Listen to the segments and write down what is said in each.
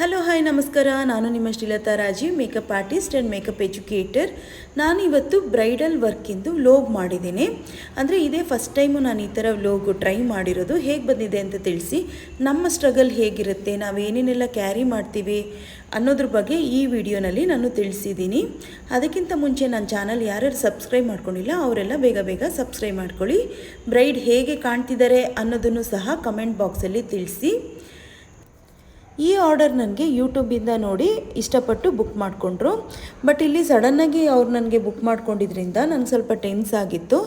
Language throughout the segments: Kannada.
ಹಲೋ ಹಾಯ್ ನಮಸ್ಕಾರ. ನಾನು ನಿಮ್ಮ Shrilatha Rajeev, makeup artist and makeup educator. ನಾನಿವತ್ತು ಬ್ರೈಡಲ್ ವರ್ಕಿಂದು ವ್ಲೋಗ್ ಮಾಡಿದ್ದೀನಿ. ಅಂದರೆ ಇದೇ ಫಸ್ಟ್ ಟೈಮು ನಾನು ಈ ಥರ ವ್ಲೋಗು ಟ್ರೈ ಮಾಡಿರೋದು. ಹೇಗೆ ಬಂದಿದೆ ಅಂತ ತಿಳಿಸಿ, ನಮ್ಮ ಸ್ಟ್ರಗಲ್ ಹೇಗಿರುತ್ತೆ, ನಾವೇನೇನೆಲ್ಲ ಕ್ಯಾರಿ ಮಾಡ್ತೀವಿ ಅನ್ನೋದ್ರ ಬಗ್ಗೆ ಈ ವಿಡಿಯೋನಲ್ಲಿ ನಾನು ತಿಳಿಸಿದ್ದೀನಿ. ಅದಕ್ಕಿಂತ ಮುಂಚೆ ನನ್ನ ಚಾನಲ್ ಯಾರ್ಯಾರು ಸಬ್ಸ್ಕ್ರೈಬ್ ಮಾಡ್ಕೊಂಡಿಲ್ಲ ಅವರೆಲ್ಲ ಬೇಗ ಬೇಗ ಸಬ್ಸ್ಕ್ರೈಬ್ ಮಾಡ್ಕೊಳ್ಳಿ. ಬ್ರೈಡ್ ಹೇಗೆ ಕಾಣ್ತಿದ್ದಾರೆ ಅನ್ನೋದನ್ನು ಸಹ ಕಮೆಂಟ್ ಬಾಕ್ಸಲ್ಲಿ ತಿಳಿಸಿ. ಈ ಆರ್ಡರ್ ನನಗೆ ಯೂಟ್ಯೂಬಿಂದ ನೋಡಿ ಇಷ್ಟಪಟ್ಟು ಬುಕ್ ಮಾಡಿಕೊಂಡ್ರು. ಬಟ್ ಇಲ್ಲಿ ಸಡನ್ನಾಗಿ ಅವ್ರು ನನಗೆ ಬುಕ್ ಮಾಡ್ಕೊಂಡಿದ್ರಿಂದ ನನಗೆ ಸ್ವಲ್ಪ ಟೆನ್ಸ್ ಆಗಿತ್ತು.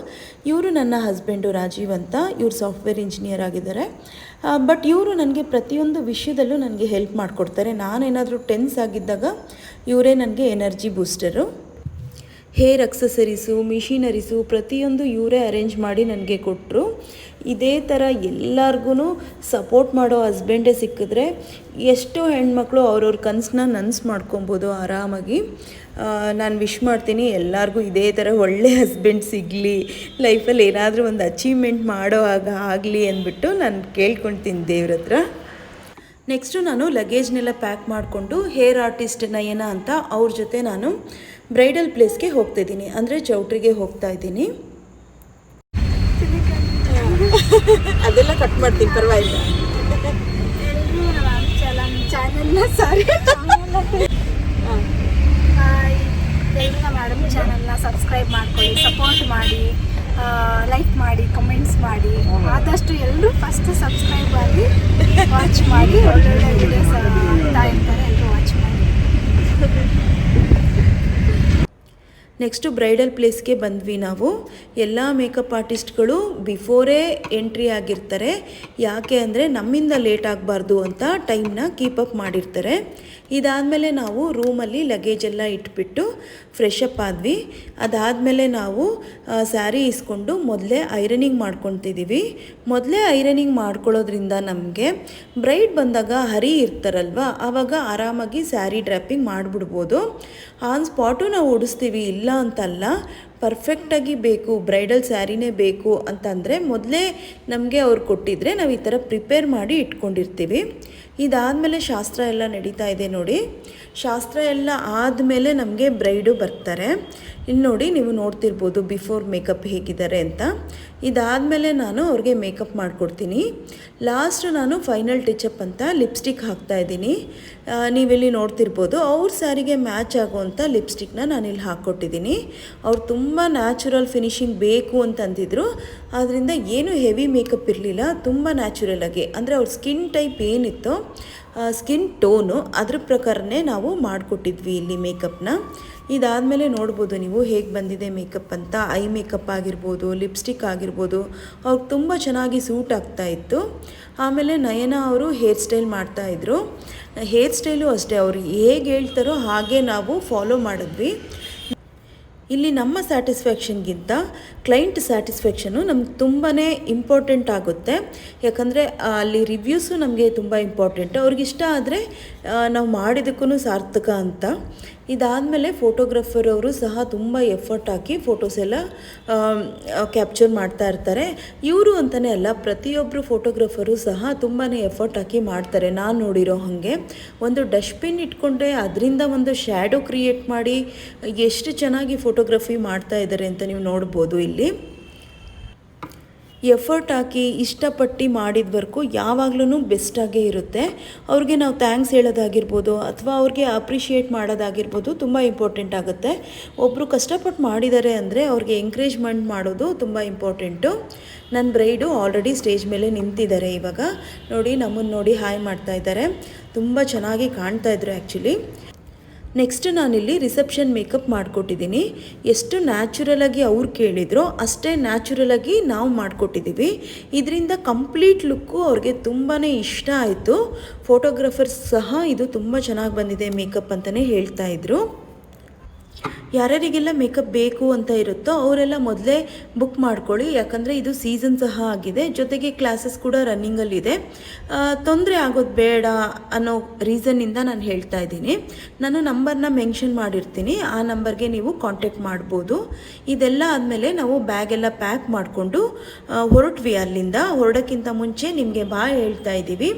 ಇವರು ನನ್ನ ಹಸ್ಬೆಂಡು ರಾಜೀವ್ ಅಂತ, ಇವರು ಸಾಫ್ಟ್ವೇರ್ ಇಂಜಿನಿಯರ್ ಆಗಿದ್ದಾರೆ. ಬಟ್ ಇವರು ನನಗೆ ಪ್ರತಿಯೊಂದು ವಿಷಯದಲ್ಲೂ ನನಗೆ ಹೆಲ್ಪ್ ಮಾಡಿಕೊಡ್ತಾರೆ. ನಾನೇನಾದರೂ ಟೆನ್ಸ್ ಆಗಿದ್ದಾಗ ಇವರೇ ನನಗೆ ಎನರ್ಜಿ ಬೂಸ್ಟರು. ಹೇರ್ ಅಕ್ಸಸರೀಸು, ಮಿಷಿನರೀಸು ಪ್ರತಿಯೊಂದು ಇವರೇ ಅರೇಂಜ್ ಮಾಡಿ ನನಗೆ ಕೊಟ್ಟರು. ಇದೇ ಥರ ಎಲ್ಲರಿಗೂ ಸಪೋರ್ಟ್ ಮಾಡೋ ಹಸ್ಬೆಂಡೇ ಸಿಕ್ಕಿದ್ರೆ ಎಷ್ಟೋ ಹೆಣ್ಮಕ್ಳು ಅವ್ರವ್ರ ಕನಸನ್ನ ನನಸು ಮಾಡ್ಕೊಬೋದು ಆರಾಮಾಗಿ. ನಾನು ವಿಶ್ ಮಾಡ್ತೀನಿ ಎಲ್ಲರಿಗೂ ಇದೇ ಥರ ಒಳ್ಳೆ ಹಸ್ಬೆಂಡ್ ಸಿಗಲಿ, ಲೈಫಲ್ಲಿ ಏನಾದರೂ ಒಂದು ಅಚೀವ್ಮೆಂಟ್ ಮಾಡೋ ಆಗಲಿ ಅಂದ್ಬಿಟ್ಟು ನಾನು ಕೇಳ್ಕೊಳ್ತೀನಿ ದೇವ್ರ ಹತ್ರ. ನೆಕ್ಸ್ಟು ನಾನು ಲಗೇಜ್ನೆಲ್ಲ ಪ್ಯಾಕ್ ಮಾಡಿಕೊಂಡು ಹೇರ್ ಆರ್ಟಿಸ್ಟ್ ನಯನ ಅಂತ ಅವ್ರ ಜೊತೆ ನಾನು ಬ್ರೈಡಲ್ ಪ್ಲೇಸ್ಗೆ ಹೋಗ್ತಾಯಿದ್ದೀನಿ, ಅಂದರೆ ಚೌಟ್ರಿಗೆ ಹೋಗ್ತಾ ಇದ್ದೀನಿ. ಅದೆಲ್ಲ ಕಟ್ ಮಾಡ್ತೀನಿ, ಪರವಾಗಿಲ್ಲ. ಎಲ್ಲರೂ ಮೇಡಮ್ ಚಾನಲ್ನ ಸಬ್ಸ್ಕ್ರೈಬ್ ಮಾಡ್ಕೊಳ್ಳಿ, ಸಪೋರ್ಟ್ ಮಾಡಿ, ಲೈಕ್ ಮಾಡಿ, ಕಮೆಂಟ್ಸ್ ಮಾಡಿ. ಆದಷ್ಟು ಎಲ್ಲರೂ ಫಸ್ಟ್ ಸಬ್ಸ್ಕ್ರೈಬ್ ಆಗಿ ವಾಚ್ ಮಾಡಿ. ಒಳ್ಳೊಳ್ಳೆ ವಿಡಿಯೋಸ್ ಆಗ್ತಾ ಇರ್ತಾರೆ, ಎಲ್ಲರೂ ವಾಚ್ ಮಾಡಿ. ನೆಕ್ಸ್ಟು ಬ್ರೈಡಲ್ ಪ್ಲೇಸ್ಗೆ ಬಂದ್ವಿ ನಾವು. ಎಲ್ಲ ಮೇಕಪ್ ಆರ್ಟಿಸ್ಟ್ಗಳು ಬಿಫೋರೇ ಎಂಟ್ರಿ ಆಗಿರ್ತಾರೆ. ಯಾಕೆ ಅಂದರೆ ನಮ್ಮಿಂದ ಲೇಟ್ ಆಗಬಾರ್ದು ಅಂತ ಟೈಮ್ನ ಕೀಪಪ್ ಮಾಡಿರ್ತಾರೆ. ಇದಾದಮೇಲೆ ನಾವು ರೂಮಲ್ಲಿ ಲಗೇಜೆಲ್ಲ ಇಟ್ಬಿಟ್ಟು ಫ್ರೆಶ್ ಅಪ್ ಆದ್ವಿ. ಅದಾದಮೇಲೆ ನಾವು ಸ್ಯಾರಿ ಇಸ್ಕೊಂಡು ಮೊದಲೇ ಐರನಿಂಗ್ ಮಾಡ್ಕೊತಿದ್ದೀವಿ. ಮೊದಲೇ ಐರನಿಂಗ್ ಮಾಡ್ಕೊಳ್ಳೋದ್ರಿಂದ ನಮಗೆ ಬ್ರೈಡ್ ಬಂದಾಗ ಹರಿ ಇರ್ತಾರಲ್ವ, ಆವಾಗ ಆರಾಮಾಗಿ ಸ್ಯಾರಿ ಡ್ರಾಪಿಂಗ್ ಮಾಡಿಬಿಡ್ಬೋದು. ಆನ್ ಸ್ಪಾಟು ನಾವು ಉಡಿಸ್ತೀವಿ, ಇಲ್ಲ ಅಂತಲ್ಲ. ಪರ್ಫೆಕ್ಟಾಗಿ ಬೇಕು, ಬ್ರೈಡಲ್ ಸ್ಯಾರಿನೇ ಬೇಕು ಅಂತಂದರೆ ಮೊದಲೇ ನಮಗೆ ಅವ್ರು ಕೊಟ್ಟಿದ್ರೆ ನಾವು ಈ ಥರ ಪ್ರಿಪೇರ್ ಮಾಡಿ ಇಟ್ಕೊಂಡಿರ್ತೀವಿ. ಇದಾದಮೇಲೆ ಶಾಸ್ತ್ರ ಎಲ್ಲ ನಡೀತಾ ಇದೆ ನೋಡಿ. ಶಾಸ್ತ್ರ ಎಲ್ಲ ಆದಮೇಲೆ ನಮಗೆ ಬ್ರೈಡು ಬರ್ತಾರೆ. ಇಲ್ಲಿ ನೋಡಿ, ನೀವು ನೋಡ್ತಿರ್ಬೋದು ಬಿಫೋರ್ ಮೇಕಪ್ ಹೇಗಿದ್ದಾರೆ ಅಂತ. ಇದಾದಮೇಲೆ ನಾನು ಅವ್ರಿಗೆ ಮೇಕಪ್ ಮಾಡಿಕೊಡ್ತೀನಿ. ಲಾಸ್ಟ್ ನಾನು ಫೈನಲ್ ಟಚಪ್ ಅಂತ ಲಿಪ್ಸ್ಟಿಕ್ ಹಾಕ್ತಾಯಿದ್ದೀನಿ. ನೀವಿಲ್ಲಿ ನೋಡ್ತಿರ್ಬೋದು, ಅವ್ರ ಸ್ಯಾರಿಗೆ ಮ್ಯಾಚ್ ಆಗುವಂಥ ಲಿಪ್ಸ್ಟಿಕ್ನ ನಾನಿಲ್ಲಿ ಹಾಕ್ಕೊಟ್ಟಿದ್ದೀನಿ. ಅವ್ರು ತುಂಬ ನ್ಯಾಚುರಲ್ ಫಿನಿಶಿಂಗ್ ಬೇಕು ಅಂತಂದಿದ್ರು. ಆದ್ದರಿಂದ ಏನು ಹೆವಿ ಮೇಕಪ್ ಇರಲಿಲ್ಲ, ತುಂಬ ನ್ಯಾಚುರಲಾಗಿ, ಅಂದರೆ ಅವ್ರ ಸ್ಕಿನ್ ಟೈಪ್ ಏನಿತ್ತೋ ಸ್ಕಿನ್ ಟೋನು ಅದ್ರ ಪ್ರಕಾರನೇ ನಾವು ಮಾಡಿಕೊಟ್ಟಿದ್ವಿ ಇಲ್ಲಿ ಮೇಕಪ್ನ. ಇದಾದಮೇಲೆ ನೋಡ್ಬೋದು ನೀವು ಹೇಗೆ ಬಂದಿದೆ ಮೇಕಪ್ ಅಂತ. ಐ ಮೇಕಪ್ ಆಗಿರ್ಬೋದು, ಲಿಪ್ಸ್ಟಿಕ್ ಆಗಿರ್ಬೋದು, ಅವ್ರಿಗೆ ತುಂಬ ಚೆನ್ನಾಗಿ ಸೂಟ್ ಆಗ್ತಾಯಿತ್ತು. ಆಮೇಲೆ ನಯನ ಅವರು ಹೇರ್ ಸ್ಟೈಲ್ ಮಾಡ್ತಾಯಿದ್ರು. ಹೇರ್ ಸ್ಟೈಲು ಅಷ್ಟೇ, ಅವರು ಹೇಗೆ ಹೇಳ್ತಾರೋ ಹಾಗೆ ನಾವು ಫಾಲೋ ಮಾಡಿದ್ವಿ. ಇಲ್ಲಿ ನಮ್ಮ ಸ್ಯಾಟಿಸ್ಫ್ಯಾಕ್ಷನ್ಗಿಂತ ಕ್ಲೈಂಟ್ ಸ್ಯಾಟಿಸ್ಫ್ಯಾಕ್ಷನು ನಮ್ಗೆ ತುಂಬಾ ಇಂಪಾರ್ಟೆಂಟ್ ಆಗುತ್ತೆ. ಯಾಕಂದರೆ ಅಲ್ಲಿ ರಿವ್ಯೂಸು ನಮಗೆ ತುಂಬ ಇಂಪಾರ್ಟೆಂಟ್. ಅವ್ರಿಗಿಷ್ಟ ಆದರೆ ನಾವು ಮಾಡಿದ್ದಕ್ಕೂ ಸಾರ್ಥಕ ಅಂತ. ಇದಾದಮೇಲೆ ಫೋಟೋಗ್ರಾಫರ್ ಅವರು ಸಹ ತುಂಬ ಎಫರ್ಟ್ ಹಾಕಿ ಫೋಟೋಸ್ ಎಲ್ಲ ಕ್ಯಾಪ್ಚರ್ ಮಾಡ್ತಾ ಇರ್ತಾರೆ. ಇವರು ಅಂತಲೇ ಅಲ್ಲ, ಪ್ರತಿಯೊಬ್ಬರು ಫೋಟೋಗ್ರಾಫರು ಸಹ ತುಂಬಾ ಎಫರ್ಟ್ ಹಾಕಿ ಮಾಡ್ತಾರೆ. ನಾನು ನೋಡಿರೋ ಹಾಗೆ ಒಂದು ಡಸ್ಟ್ಬಿನ್ ಇಟ್ಕೊಂಡ್ರೆ ಅದರಿಂದ ಒಂದು ಶ್ಯಾಡೋ ಕ್ರಿಯೇಟ್ ಮಾಡಿ ಎಷ್ಟು ಚೆನ್ನಾಗಿ ಫೋಟೋಗ್ರಫಿ ಮಾಡ್ತಾ ಇದ್ದಾರೆ ಅಂತ ನೀವು ನೋಡ್ಬೋದು. ಇಲ್ಲಿ ಎಫರ್ಟ್ ಹಾಕಿ ಇಷ್ಟಪಟ್ಟು ಮಾಡಿದ ವರ್ಕು ಯಾವಾಗಲೂ ಬೆಸ್ಟಾಗೇ ಇರುತ್ತೆ. ಅವ್ರಿಗೆ ನಾವು ಥ್ಯಾಂಕ್ಸ್ ಹೇಳೋದಾಗಿರ್ಬೋದು ಅಥವಾ ಅವ್ರಿಗೆ ಅಪ್ರಿಷಿಯೇಟ್ ಮಾಡೋದಾಗಿರ್ಬೋದು ತುಂಬ ಇಂಪಾರ್ಟೆಂಟ್ ಆಗುತ್ತೆ. ಒಬ್ಬರು ಕಷ್ಟಪಟ್ಟು ಮಾಡಿದ್ದಾರೆ ಅಂದರೆ ಅವ್ರಿಗೆ ಎಂಕರೇಜ್ಮೆಂಟ್ ಮಾಡೋದು ತುಂಬ ಇಂಪಾರ್ಟೆಂಟು. ನನ್ನ ಬ್ರೈಡು ಆಲ್ರೆಡಿ ಸ್ಟೇಜ್ ಮೇಲೆ ನಿಂತಿದ್ದಾರೆ. ಇವಾಗ ನೋಡಿ, ನಮ್ಮನ್ನು ನೋಡಿ ಹಾಯ್ ಮಾಡ್ತಾ ಇದ್ದಾರೆ. ತುಂಬ ಚೆನ್ನಾಗಿ ಕಾಣ್ತಾ ಇದ್ರು ಆ್ಯಕ್ಚುಲಿ. ನೆಕ್ಸ್ಟ್ ನಾನಿಲ್ಲಿ ರಿಸೆಪ್ಷನ್ ಮೇಕಪ್ ಮಾಡಿಕೊಟ್ಟಿದ್ದೀನಿ. ಎಷ್ಟು ನ್ಯಾಚುರಲಾಗಿ ಅವ್ರು ಕೇಳಿದ್ರೋ ಅಷ್ಟೇ ನ್ಯಾಚುರಲಾಗಿ ನಾವು ಮಾಡಿಕೊಟ್ಟಿದ್ದೀವಿ. ಇದರಿಂದ ಕಂಪ್ಲೀಟ್ ಲುಕ್ಕು ಅವ್ರಿಗೆ ತುಂಬಾ ಇಷ್ಟ ಆಯಿತು. ಫೋಟೋಗ್ರಾಫರ್ಸ್ ಸಹ ಇದು ತುಂಬ ಚೆನ್ನಾಗಿ ಬಂದಿದೆ ಮೇಕಪ್ ಅಂತಲೇ ಹೇಳ್ತಾಯಿದ್ರು. ಯಾರ್ಯಾರಿಗೆಲ್ಲ ಮೇಕಪ್ ಬೇಕು ಅಂತ ಇರುತ್ತೋ ಅವರೆಲ್ಲ ಮೊದಲೇ ಬುಕ್ ಮಾಡ್ಕೊಳ್ಳಿ, ಯಾಕಂದರೆ ಇದು ಸೀಸನ್ ಸಹ ಆಗಿದೆ, ಜೊತೆಗೆ ಕ್ಲಾಸಸ್ ಕೂಡ ರನ್ನಿಂಗಲ್ಲಿದೆ. ತೊಂದರೆ ಆಗೋದು ಬೇಡ ಅನ್ನೋ ರೀಸನ್ನಿಂದ ನಾನು ಹೇಳ್ತಾ ಇದ್ದೀನಿ. ನಾನು ನಂಬರ್ನ ಮೆನ್ಷನ್ ಮಾಡಿರ್ತೀನಿ, ಆ ನಂಬರ್ಗೆ ನೀವು ಕಾಂಟ್ಯಾಕ್ಟ್ ಮಾಡ್ಬೋದು. ಇದೆಲ್ಲ ಆದಮೇಲೆ ನಾವು ಬ್ಯಾಗೆಲ್ಲ ಪ್ಯಾಕ್ ಮಾಡಿಕೊಂಡು ಹೊರಟ್ವಿ. ಅಲ್ಲಿಂದ ಹೊರಡೋಕ್ಕಿಂತ ಮುಂಚೆ ನಿಮಗೆ ಬಾಯ್ ಹೇಳ್ತಾ ಇದ್ದೀವಿ.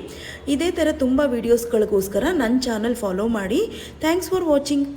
ಇದೇ ಥರ ತುಂಬ ವೀಡಿಯೋಸ್ಗಳಿಗೋಸ್ಕರ ನನ್ನ ಚಾನಲ್ ಫಾಲೋ ಮಾಡಿ. Thanks for watching.